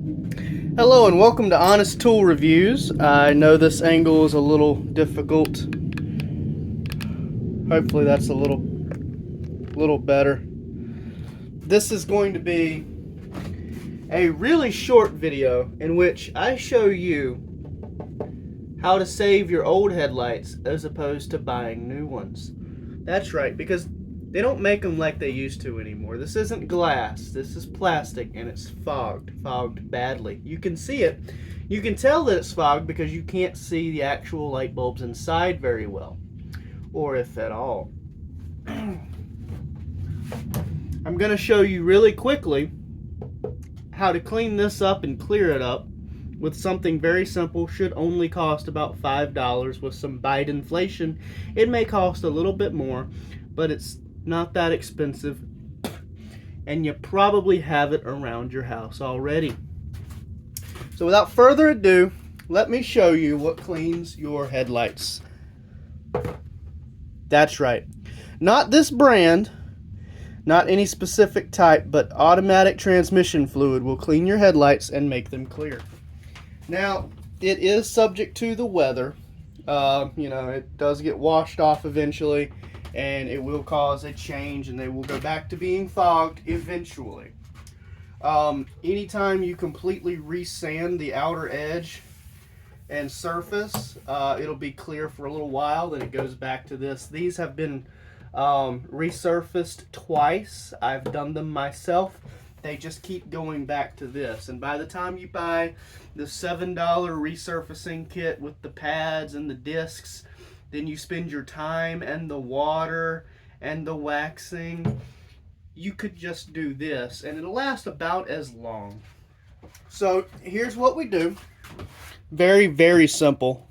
Hello and welcome to Honest Tool Reviews. I know this angle is a little difficult. Hopefully that's a little better. This is going to be a really short video in which I show you how to save your old headlights as opposed to buying new ones. That's right, because they don't make them like they used to anymore. This isn't glass, this is plastic, and it's fogged badly. You can see it. You can tell that it's fogged because you can't see the actual light bulbs inside very well, or if at all. I'm going to show you really quickly how to clean this up and clear it up with something very simple. Should only cost about $5. With some Biden inflation, it may cost a little bit more, but it's not that expensive, and you probably have it around your house already. So without further ado, let me show you what cleans your headlights. That's right, not this brand, not any specific type, but automatic transmission fluid will clean your headlights and make them clear. Now, it is subject to the weather. It does get washed off eventually, and it will cause a change, and they will go back to being fogged eventually. Anytime you completely resand the outer edge and surface, it'll be clear for a little while, then it goes back to this. These have been resurfaced twice. I've done them myself. They just keep going back to this, and by the time you buy the $7 resurfacing kit with the pads and the discs, then you spend your time and the water and the waxing. You could just do this and it'll last about as long. So here's what we do. Very, very simple.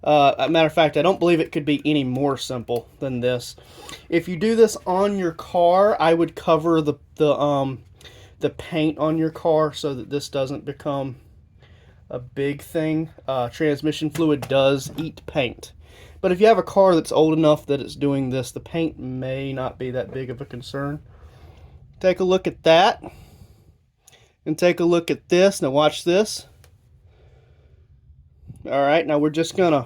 Matter of fact, I don't believe it could be any more simple than this. If you do this on your car, I would cover the paint on your car so that this doesn't become a big thing. Transmission fluid does eat paint. But if you have a car that's old enough that it's doing this, the paint may not be that big of a concern. Take a look at that. And take a look at this. Now watch this. Alright, now we're just gonna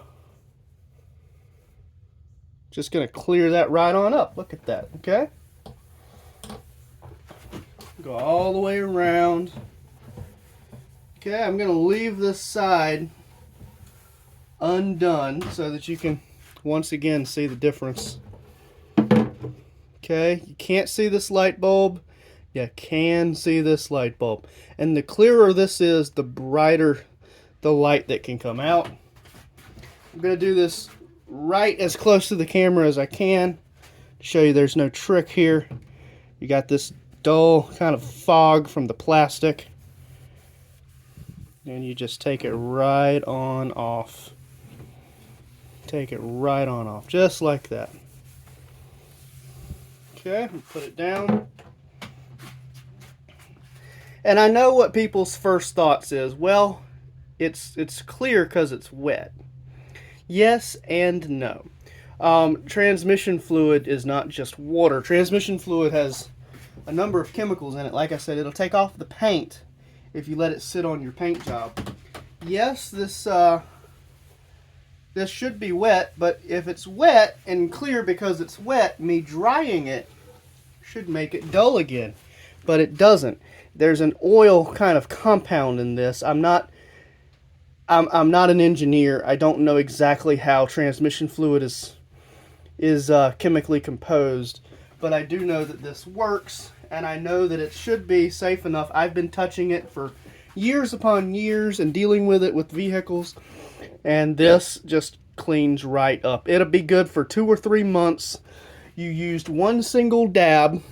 clear that right on up. Look at that, okay? Go all the way around. Okay, I'm gonna leave this side undone so that you can once again see the difference. Okay, you can't see this light bulb. You can see this light bulb. And the clearer this is, the brighter the light that can come out. I'm gonna do this right as close to the camera as I can to show you there's no trick here. You got this dull kind of fog from the plastic, and you just take it right on off. Take it right on off, just like that. Okay, put it down. And I know what people's first thoughts is, well, it's clear because it's wet. Yes and no. Transmission fluid is not just water. Transmission fluid has a number of chemicals in it. Like I said, it'll take off the paint if you let it sit on your paint job. Yes, this should be wet, but if it's wet and clear because it's wet, me drying it should make it dull again. But it doesn't. There's an oil kind of compound in this. I'm not an engineer. I don't know exactly how transmission fluid is chemically composed, but I do know that this works, and I know that it should be safe enough. I've been touching it for years upon years and dealing with it with vehicles, and this just cleans right up. It'll be good for 2 or 3 months. You used one single dab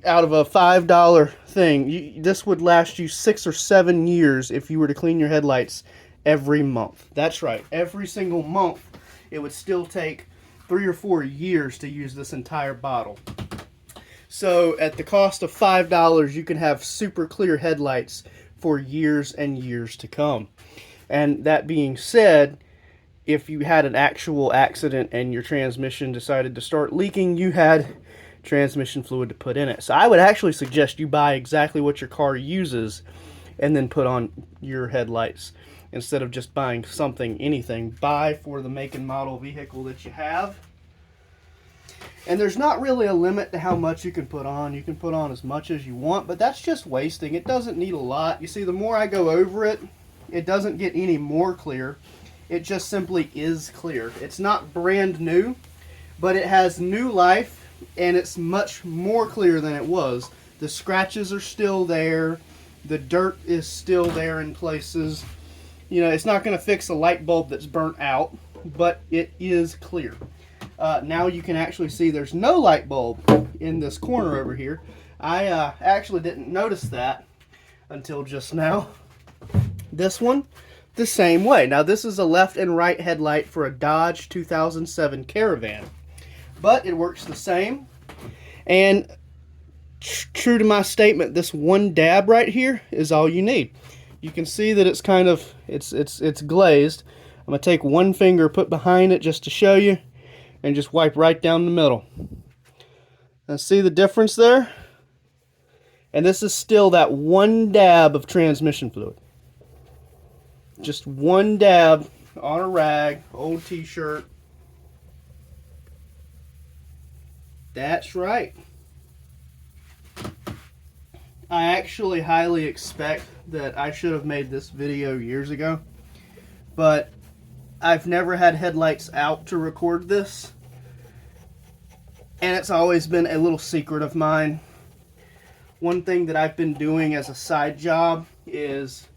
out of a $5 thing. This would last you 6 or 7 years if you were to clean your headlights every month. That's right, every single month. It would still take 3 or 4 years to use this entire bottle. So at the cost of $5, you can have super clear headlights for years and years to come. And that being said, if you had an actual accident and your transmission decided to start leaking, you had transmission fluid to put in it. So I would actually suggest you buy exactly what your car uses and then put on your headlights. Instead of just buying something, anything, buy for the make and model vehicle that you have. And there's not really a limit to how much you can put on. You can put on as much as you want, but that's just wasting. It doesn't need a lot. You see, the more I go over it, it doesn't get any more clear. It just simply is clear. It's not brand new, but it has new life, and it's much more clear than it was. The scratches are still there. The dirt is still there in places. You know, it's not going to fix a light bulb that's burnt out, but it is clear. Now you can actually see there's no light bulb in this corner over here. I actually didn't notice that until just now. This one, the same way. Now this is a left and right headlight for a Dodge 2007 Caravan, but it works the same. And true to my statement, this one dab right here is all you need. You can see that it's kind of, it's glazed. I'm going to take one finger, put behind it just to show you, and just wipe right down the middle. Now see the difference there? And this is still that one dab of transmission fluid. Just one dab on a rag, old t-shirt. That's right. I actually highly expect that I should have made this video years ago, but I've never had headlights out to record this, and it's always been a little secret of mine. One thing that I've been doing as a side job is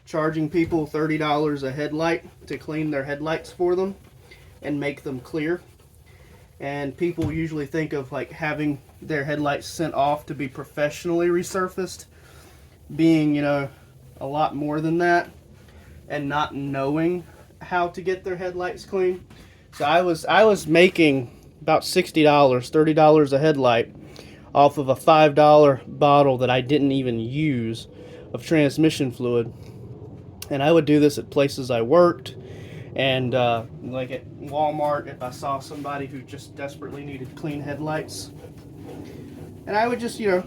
charging people $30 a headlight to clean their headlights for them and make them clear. And people usually think of like having their headlights sent off to be professionally resurfaced being, you know, a lot more than that, and not knowing how to get their headlights clean. So I was making about $60, $30 a headlight off of a $5 bottle that I didn't even use of transmission fluid. And I would do this at places I worked, and like at Walmart if I saw somebody who just desperately needed clean headlights. And I would just, you know,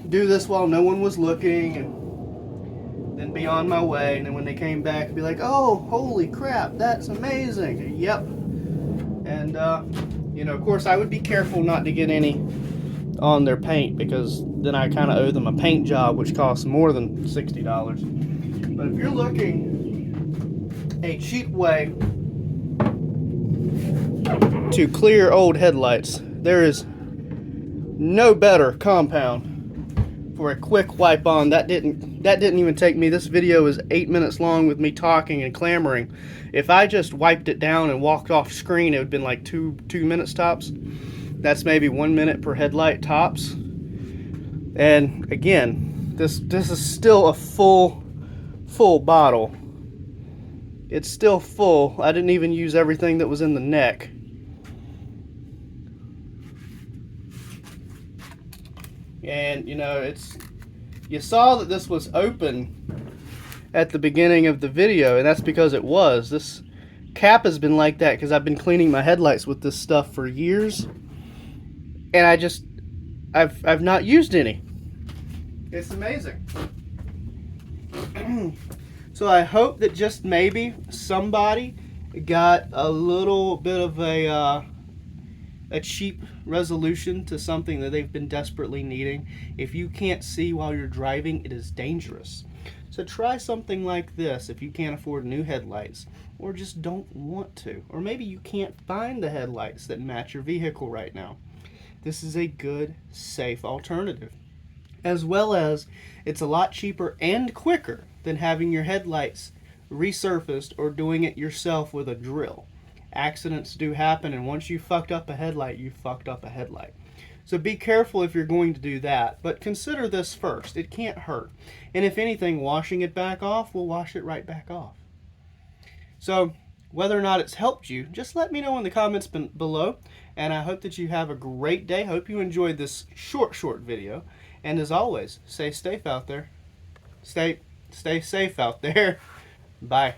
do this while no one was looking, and then be on my way. And then when they came back, I'd be like, oh, holy crap, that's amazing. Yep. And, you know, of course, I would be careful not to get any on their paint, because then I kind of owe them a paint job, which costs more than $60. But if you're looking a cheap way to clear old headlights, there is no better compound for a quick wipe on. That didn't even take me. This video is 8 minutes long with me talking and clamoring. If I just wiped it down and walked off screen, it would have been like two minutes tops. That's maybe 1 minute per headlight tops. And again, this is still a full bottle. It's still full. I didn't even use everything that was in the neck. And you know, you saw that this was open at the beginning of the video, and that's because it was. This cap has been like that because I've been cleaning my headlights with this stuff for years, and I've not used any. It's amazing. So I hope that just maybe somebody got a little bit of a cheap resolution to something that they've been desperately needing. If you can't see while you're driving, it is dangerous. So try something like this if you can't afford new headlights, or just don't want to. Or maybe you can't find the headlights that match your vehicle right now. This is a good, safe alternative. As well as, it's a lot cheaper and quicker than having your headlights resurfaced or doing it yourself with a drill. Accidents do happen, and once you fucked up a headlight, you fucked up a headlight. So be careful if you're going to do that, but consider this first. It can't hurt. And if anything, washing it back off will wash it right back off. So whether or not it's helped you, just let me know in the comments below. And I hope that you have a great day. Hope you enjoyed this short video. And as always, stay safe out there. Stay safe out there. Bye.